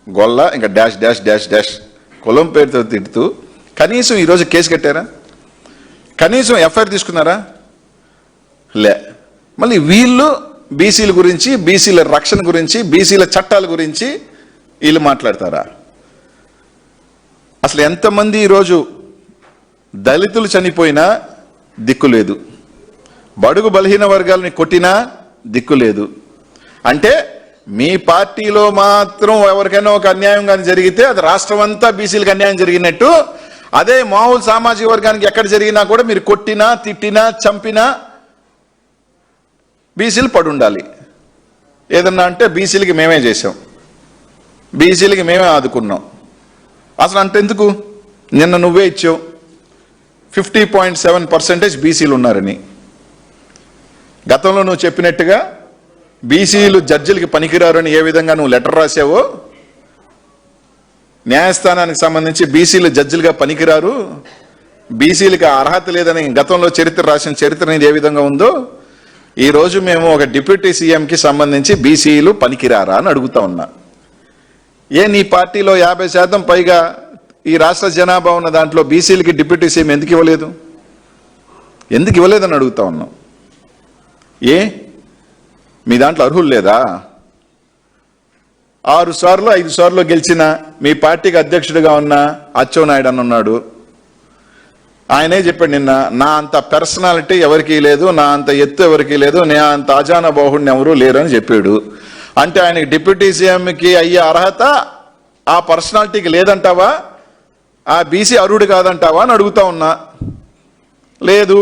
గొల్ల ఇంకా dash dash dash dash కులం పేరుతో తిడుతూ కనీసం ఈరోజు కేసు కట్టారా? కనీసం ఎఫ్ఐఆర్ తీసుకున్నారా? లే. మళ్ళీ వీళ్ళు బీసీల గురించి, బీసీల రక్షణ గురించి, బీసీల చట్టాల గురించి వీళ్ళు మాట్లాడతారా? అసలు ఎంతమంది ఈరోజు దళితులు చనిపోయినా దిక్కు లేదు, బడుగు బలహీన వర్గాలని కొట్టినా దిక్కు లేదు. అంటే మీ పార్టీలో మాత్రం ఎవరికైనా ఒక అన్యాయం కానీ జరిగితే అది రాష్ట్రం అంతా బీసీలకు అన్యాయం జరిగినట్టు, అదే మామూలు సామాజిక వర్గానికి ఎక్కడ జరిగినా కూడా మీరు కొట్టినా, తిట్టినా, చంపినా బీసీలు పడి ఉండాలి. ఏదన్నా అంటే బీసీలకి మేమే చేసాం, బీసీలకి మేమే ఆదుకున్నాం. అసలు అంతెందుకు? నిన్న నువ్వే ఇచ్చావు 50.7% బీసీలు ఉన్నారని. గతంలో నువ్వు చెప్పినట్టుగా బీసీలు జడ్జిలకి పనికిరారని ఏ విధంగా నువ్వు లెటర్ రాసావో, న్యాయస్థానానికి సంబంధించి బీసీలు జడ్జిలుగా పనికిరారు, బీసీలకు అర్హత లేదని గతంలో చరిత్ర రాసిన చరిత్ర అనేది ఏ విధంగా ఉందో, ఈరోజు మేము ఒక డిప్యూటీ సీఎంకి సంబంధించి బీసీలు పనికిరారా అని అడుగుతా ఉన్నా. నీ పార్టీలో 50% పైగా ఈ రాష్ట్ర జనాభా ఉన్న దాంట్లో బీసీలకి డిప్యూటీ సీఎం ఎందుకు ఇవ్వలేదు? ఎందుకు ఇవ్వలేదని అడుగుతా ఉన్నాం. మీ దాంట్లో అర్హులు లేదా? 6 సార్లు 5 సార్లు గెలిచిన మీ పార్టీకి అధ్యక్షుడిగా ఉన్న అచ్చెన్నాయుడు అని ఉన్నాడు. ఆయనే చెప్పాడు నిన్న, నా అంత పర్సనాలిటీ ఎవరికీ లేదు, నా అంత ఎత్తు ఎవరికీ లేదు, నా అంత అజాన బాహుడిని ఎవరూ లేరు అని చెప్పాడు. అంటే ఆయనకి డిప్యూటీ సీఎంకి అయ్యే అర్హత ఆ పర్సనాలిటీకి లేదంటావా? ఆ బీసీ అర్హుడు కాదంటావా అని అడుగుతా ఉన్నా. లేదు,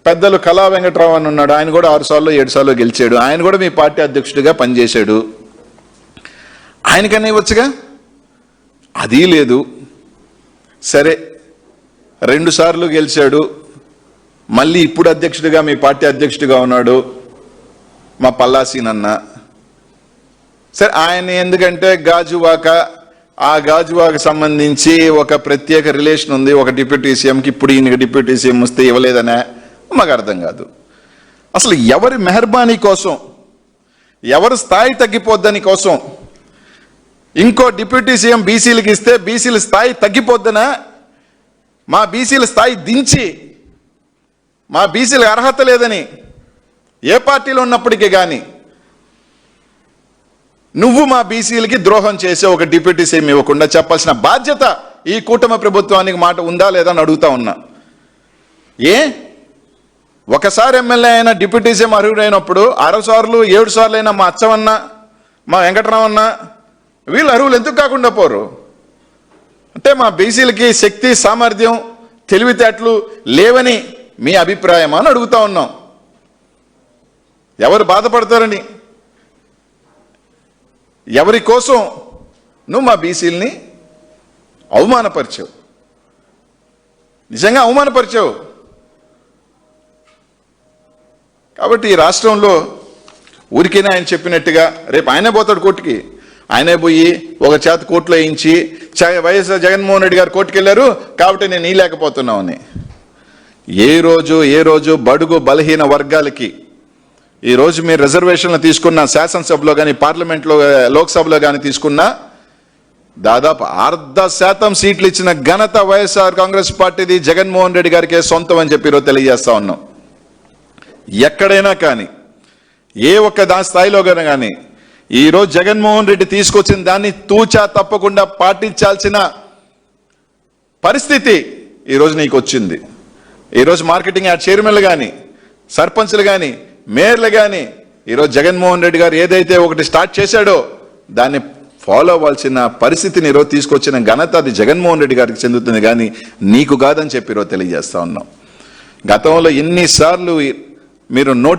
పెద్దలు కళా వెంకట్రావు అని ఉన్నాడు, ఆయన కూడా 6 సార్లు 7 సార్లు గెలిచాడు, ఆయన కూడా మీ పార్టీ అధ్యక్షుడిగా పనిచేశాడు, ఆయనకన్నా ఇవ్వచ్చుగా. అది లేదు. సరే, 2 సార్లు గెలిచాడు, మళ్ళీ ఇప్పుడు అధ్యక్షుడిగా మీ పార్టీ అధ్యక్షుడిగా ఉన్నాడు మా పల్లాసీనన్న. సరే, ఆయన ఎందుకంటే గాజువాక, ఆ గాజువాక సంబంధించి ఒక ప్రత్యేక రిలేషన్ ఉంది ఒక డిప్యూటీ సీఎంకి, ఇప్పుడు ఈయనకి డిప్యూటీ సీఎం వస్తే ఇవ్వలేదనే మాకు అర్థం కాదు. అసలు ఎవరి మెహర్బానీ కోసం, ఎవరి స్థాయి తగ్గిపోద్దని కోసం ఇంకో డిప్యూటీ సీఎం బీసీలకు ఇస్తే బీసీల స్థాయి తగ్గిపోద్దనా? మా బీసీల స్థాయి దించి, మా బీసీలకు అర్హత లేదని ఏ పార్టీలో ఉన్నప్పటికీ కానీ నువ్వు మా బీసీలకి ద్రోహం చేసే ఒక డిప్యూటీ సీఎం ఇవ్వకుండా చెప్పాల్సిన బాధ్యత ఈ కూటమి ప్రభుత్వానికి మాట ఉందా లేదా అని అడుగుతా ఉన్నా. ఒకసారి ఎమ్మెల్యే అయినా డిప్యూటీ సీఎం అర్హుడైనప్పుడు 6 సార్లు 7 సార్లు అయినా మా అచ్చవన్న, మా వెంకటరామన్న వీళ్ళు అర్హులు ఎందుకు కాకుండా పోరు? అంటే మా బీసీలకి శక్తి, సామర్థ్యం, తెలివితేటలు లేవని మీ అభిప్రాయం అని అడుగుతా ఉన్నాం. ఎవరు బాధపడతారని, ఎవరి కోసం నువ్వు మా బీసీలని అవమానపరిచావు, నిజంగా అవమానపరిచావు. కాబట్టి ఈ రాష్ట్రంలో ఊరికైనా ఆయన చెప్పినట్టుగా రేపు ఆయనే పోతాడు కోర్టుకి, ఆయనే పోయి ఒక చేత కోర్టులో వేయించి వైఎస్ఆర్ జగన్మోహన్ రెడ్డి గారు కోర్టుకు వెళ్ళారు కాబట్టి నేను నీలేకపోతున్నామని. ఏ రోజు బడుగు బలహీన వర్గాలకి ఈరోజు మీరు రిజర్వేషన్లు తీసుకున్న శాసనసభలో కానీ, పార్లమెంట్లో, లోక్సభలో కానీ తీసుకున్నా దాదాపు 0.5% సీట్లు ఇచ్చిన ఘనత వైఎస్ఆర్ కాంగ్రెస్ పార్టీది, జగన్మోహన్ రెడ్డి గారికే సొంతం అని చెప్పి ఈరోజు తెలియజేస్తా ఉన్నాం. ఎక్కడైనా కానీ, ఏ ఒక్క స్థాయిలో కానీ ఈరోజు జగన్మోహన్ రెడ్డి తీసుకొచ్చిన దాన్ని తూచా తప్పకుండా పాటించాల్సిన పరిస్థితి ఈరోజు నీకు వచ్చింది. ఈరోజు మార్కెటింగ్ యాడ్ చైర్మన్లు కానీ, సర్పంచ్లు కానీ, మేయర్లు కానీ ఈరోజు జగన్మోహన్ రెడ్డి గారు ఏదైతే ఒకటి స్టార్ట్ చేశాడో దాన్ని ఫాలో అవ్వాల్సిన పరిస్థితిని ఈరోజు తీసుకొచ్చిన ఘనత అది జగన్మోహన్ రెడ్డి గారికి చెందుతుంది కానీ నీకు కాదని చెప్పి ఈరోజు తెలియజేస్తా ఉన్నాం. గతంలో ఎన్నిసార్లు మీరు